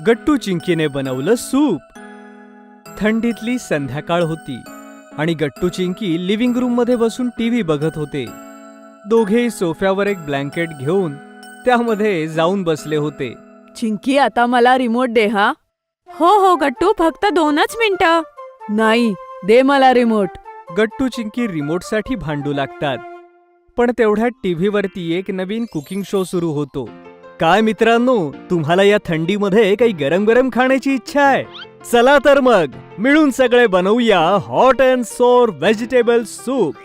गट्टू चिंकीने बनवलं सूप. थंडीतली संध्याकाळ होती आणि गट्टू चिंकी लिव्हिंग रूम मध्ये बसून टीव्ही बघत होते. दोघेही सोफ्यावर एक ब्लँकेट घेऊन त्यामध्ये जाऊन बसले होते. चिंकी, आता मला रिमोट दे. हा हो हो गट्टू, फक्त 2च मिनिटं. नाही, दे मला रिमोट. गट्टू चिंकी रिमोटसाठी भांडू लागतात. पण तेवढ्यात टीव्हीवरती एक नवीन कुकिंग शो सुरू होतो. काय मित्रांनो, तुम्हाला या थंडीमध्ये काही गरम गरम खाण्याची इच्छा आहे? चला तर मग मिळून सगळे बनवूया hot and sour vegetable soup.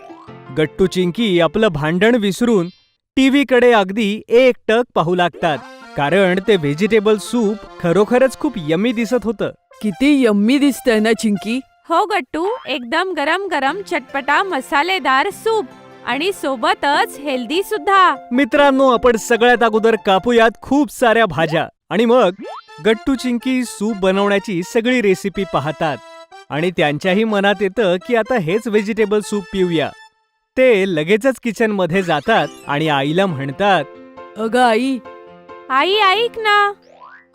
Gattu Chinki आपलं भांडण विसरून टीव्हीकडे अगदी एकटक पाहू लागतात, कारण ते व्हेजिटेबल सूप खरोखरच खूप यम्मी दिसत होतं. किती यम्मी दिसतंय ना चिंकी. हो गट्टू, एकदम गरम गरम चटपटा मसालेदार सूप आणि सोबतच हेल्दी सुद्धा. मित्रांनो, आपण सगळ्यात अगोदर कापूयात खूप साऱ्या भाज्या आणि मग गट्टू चिंकी सूप बनवण्याची सगळी रेसिपी पाहतात आणि त्यांच्याही मनात येतं की आता हेच व्हेजिटेबल सूप पिऊया. ते लगेचच किचन मध्ये जातात आणि आईला म्हणतात, अगं आई. आई ऐक ना.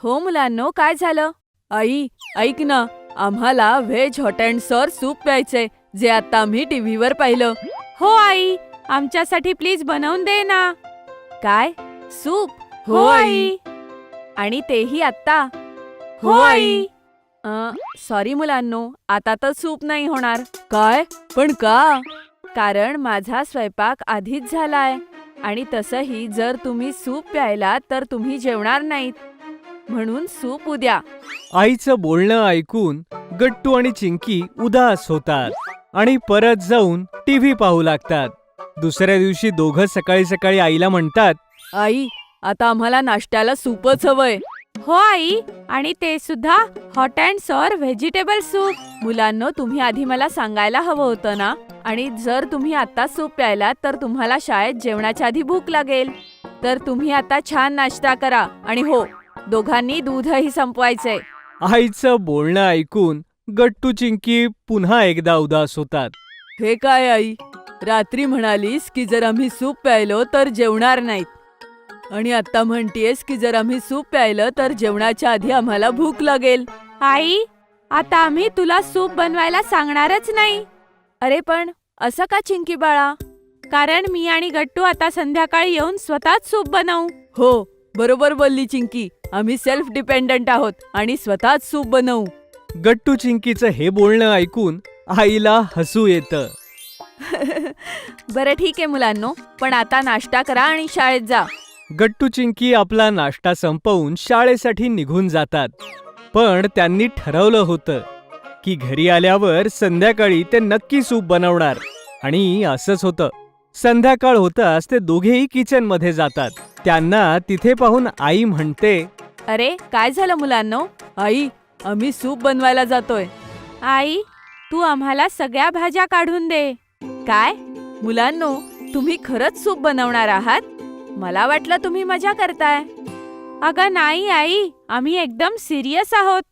हो मुलांनो, काय झालं? आई ऐक ना, आम्हाला veg hot and sour soup प्यायचंय, जे आता आम्ही टीव्हीवर पाहिलं. हो आई, आमच्यासाठी प्लीज बनवून दे ना. काय? सूप? हो आई. आणि तेही आत्ता? हो आई. सॉरी मुलांनो, आता तर सूप नाही होणार. काय? पण का? कारण माझा स्वयंपाक आधीच झालाय आणि तसंही जर तुम्ही सूप प्यायला तर तुम्ही जेवणार नाहीत, म्हणून सूप उद्या. आईचं बोलणं ऐकून गट्टू आणि चिंकी उदास होतात आणि परत जाऊन टीव्ही पाहू लागतात. दुसऱ्या दिवशी दोघं सकाळी सकाळी आईला म्हणतात, आई, आता आम्हाला नाश्त्याला सूपच हवंय. हो आई, आणि ते सुद्धा hot and sour vegetable soup. मुलांनो, तुम्ही आधी मला सांगायला हवं होतं ना. आणि जर तुम्ही आता सूप प्यायलात तर तुम्हाला शाळेत जेवणाच्या आधी भूक लागेल. तर तुम्ही आता छान नाश्ता करा. आणि हो, दोघांनी दूधही संपवायचंय. आईचं बोलणं ऐकून गट्टू चिंकी पुन्हा एकदा उदास होतात. हे काय आई, रात्री म्हणालीस की जर आम्ही सूप प्यायलो तर जेवणार नाहीत, आणि आता म्हणतेस की जर आम्ही सूप प्यायलं तर जेवणाच्या आधी आम्हाला भूक लागेल. आई, आता आम्ही तुला सूप बनवायला सांगणारच नाही. अरे पण असं का चिंकी बाळा? कारण मी आणि गट्टू आता संध्याकाळी येऊन स्वतःच सूप बनवू. हो, बरोबर बोलली चिंकी. आम्ही सेल्फ डिपेंडंट आहोत आणि स्वतःच सूप बनवू. गट्टू चिंकीचं हे बोलणं ऐकून आईला हसू येतं. बरं ठीक आहे मुलांनो, पण आता नाश्ता करा आणि शाळेत जा. गट्टू चिंकी आपला नाश्ता संपवून शाळेसाठी निघून जातात. पण त्यांनी ठरवलं होतं की घरी आल्यावर संध्याकाळी ते नक्की सूप बनवणार. आणि असंच होतं. संध्याकाळ होताच ते दोघेही किचन मध्ये जातात. त्यांना तिथे पाहून आई म्हणते, अरे काय झालं मुलांनो? आई, आम्ही सूप बनवायला जातोय. आई, तू आम्हाला सगळ्या भाज्या काढून दे. काय? मुलांनो, तुम्ही खरंच सूप बनवणार आहात? मला वाटलं तुम्ही मजा करताय. अगं नाही आई, आम्ही एकदम सिरियस आहोत.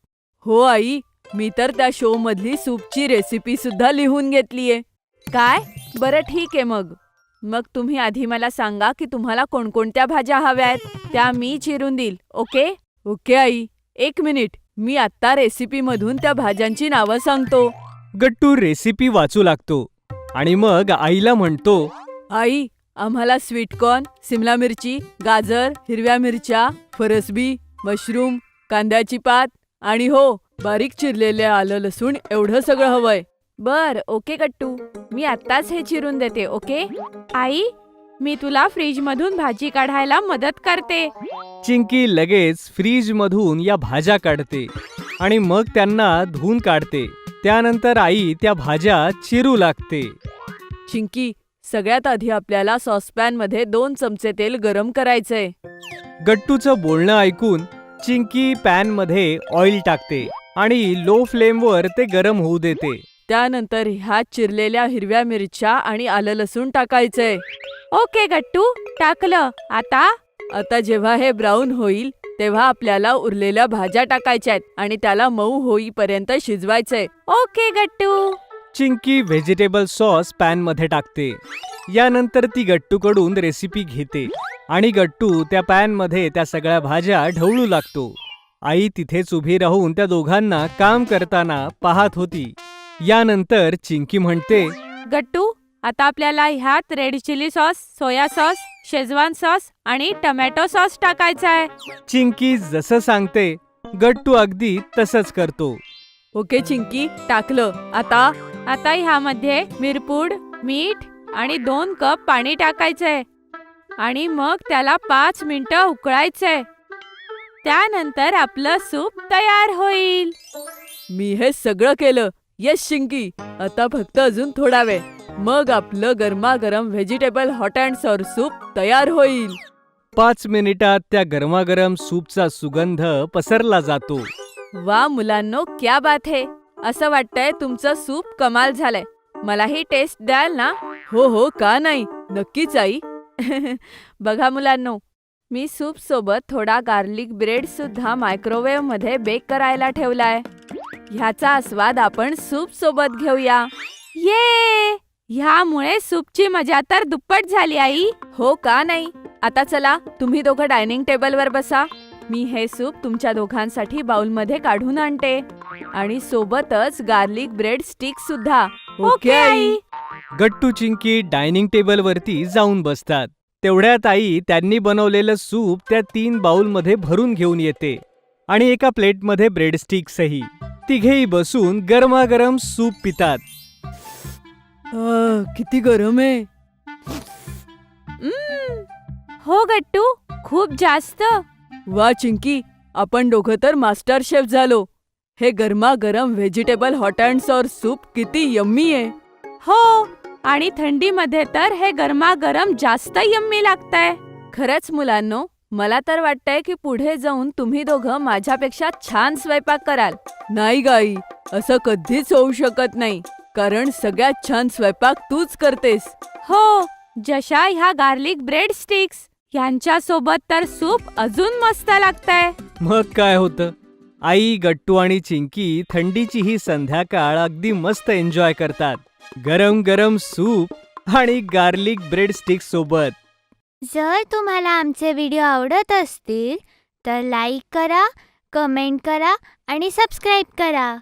हो आई, मी तर त्या शो मधली सूपची रेसिपी सुद्धा लिहून घेतलीये. काय? बरं ठीक आहे मग. मग तुम्ही आधी मला सांगा की तुम्हाला कोणकोणत्या भाज्या हव्या आहेत, त्या मी चिरून देईल. ओके? ओके आई, 1 मिनिट, मी आत्ता रेसिपी मधून त्या भाज्यांची नावं सांगतो. गट्टू रेसिपी वाचू लागतो आणि मग आईला म्हणतो, आई, आम्हाला स्वीटकॉर्न, सिमला मिरची, गाजर, हिरव्या मिरच्या, फरसबी, मशरूम, कांद्याची पात आणि हो, बारीक चिरलेले आलं लसूण एवढं सगळं हवंय. बर, ओके गट्टू, मी आत्ताच हे चिरून देते. ओके आई, मी तुला फ्रीज मधून भाजी काढायला मदत करते. चिंकी लगेच फ्रीज मधून या भाज्या काढते आणि मग त्यांना धुवून काढते. त्यानंतर आई त्या भाज्या चिरू लागते. चिंकी, सगळ्यात आधी आपल्याला सॉसपॅन मध्ये 2 चमचे तेल गरम करायचंय. गट्टूचं बोलणं ऐकून चिंकी पॅन मध्ये ऑइल टाकते आणि लो फ्लेमवर ते गरम होऊ देते. त्यानंतर ह्यात चिरलेल्या हिरव्या मिरच्या आणि आलं लसूण टाकायचंय. ओके गट्टू, टाकलं. आता जेव्हा हे ब्राऊन होईल तेव्हा आपल्याला उरलेल्या भाज्या टाकायच्या आहेत आणि त्याला मऊ होईपर्यंत शिजवायचंय. ओके गट्टू. चिंकी व्हेजिटेबल सॉस पॅन मध्ये टाकते. यानंतर ती गट्टूकडून रेसिपी घेते आणि गट्टू त्या पॅन मध्ये त्या सगळ्या भाज्या ढवळू लागतो. आई तिथेच उभी राहून त्या दोघांना काम करताना पाहत होती. यानंतर चिंकी म्हणते, गट्टू, आता आपल्याला ह्यात red chilli sauce, soya sauce, Schezwan sauce आणि टमॅटो सॉस टाकायचा आहे. चिंकी जसं सांगते गट्टू अगदी तसंच करतो. ओके चिंकी, टाकलं. आता आता ह्यामध्ये मिरपूड, मीठ आणि 2 कप पाणी टाकायचंय आणि मग त्याला 5 मिनिटं उकळायचंय. त्यानंतर आपलं सूप तयार होईल. मी हे सगळं केलं. येस चिंकी, आता फक्त अजून थोडा वेळ, मग आपलं गरमागरम vegetable hot and sour soup तयार होईल. 5 मिनिटात त्या गरमागरम सूपचा सुगंध पसरला जातो. वा मुलांनो, क्या बात है. असं वाटतंय तुमचं सूप कमाल झालंय. मलाही टेस्ट द्याल ना? हो हो, का नाही, नक्कीच आई. बघा मुलांनो, मी सूप सोबत थोडा गार्लिक ब्रेड सुद्धा मायक्रोवेव्ह मध्ये बेक करायला ठेवलाय. ह्याचा आस्वाद आपण सूप सोबत घेऊया. ये, ह्यामुळे सूपची मजा तर दुप्पट झाली आई. हो का नाही. आता चला, तुम्ही दोघं डायनिंग टेबलवर बसा. मी हे सूप तुमच्या दोघांसाठी बाउलमध्ये काढून आणते आणि सोबतच गार्लिक ब्रेड स्टिक सुद्धा. Okay I. Gattu Chinki dining टेबलवरती जाऊन बसतात. तेवढ्यात आई त्यांनी बनवलेलं सूप त्या 3 बाउलमध्ये भरून घेऊन येते आणि एका प्लेटमध्ये ब्रेड स्टिक्सही. तिघेही बसून गरमागरम सूप पितात. किती गरम आहे. हो गट्टू, खूप जास्त. वा चिंकी, आपण दोघं तर मास्टर शेफ झालो. हे गरमागरम vegetable hot and sour soup किती यम्मी आहे. हो, आणि थंडीमध्ये तर हे गरमागरम जास्त यम्मी लागतंय. खरंच मुलांनो, मला तर वाटतंय की पुढे जाऊन तुम्ही दोघं माझ्यापेक्षा छान स्वयंपाक कराल. नाही गाई, असं कधीच होऊ शकत नाही, कारण सगळ्यात छान स्वयंपाक तूच करतेस. हो, जशा ह्या गार्लिक ब्रेड स्टिक्स यांच्या सोबत तर सूप अजून मस्त लागतंय. मग काय होतं, आई, गट्टू आणि चिंकी थंडीची ही संध्याकाळ अगदी मस्त एन्जॉय करतात. गरम गरम सूप आणि गार्लिक ब्रेड स्टिक्स सोबत. जर तुम्हाला आमचे व्हिडिओ आवडत असतील तर लाईक करा, कमेंट करा आणि सबस्क्राईब करा.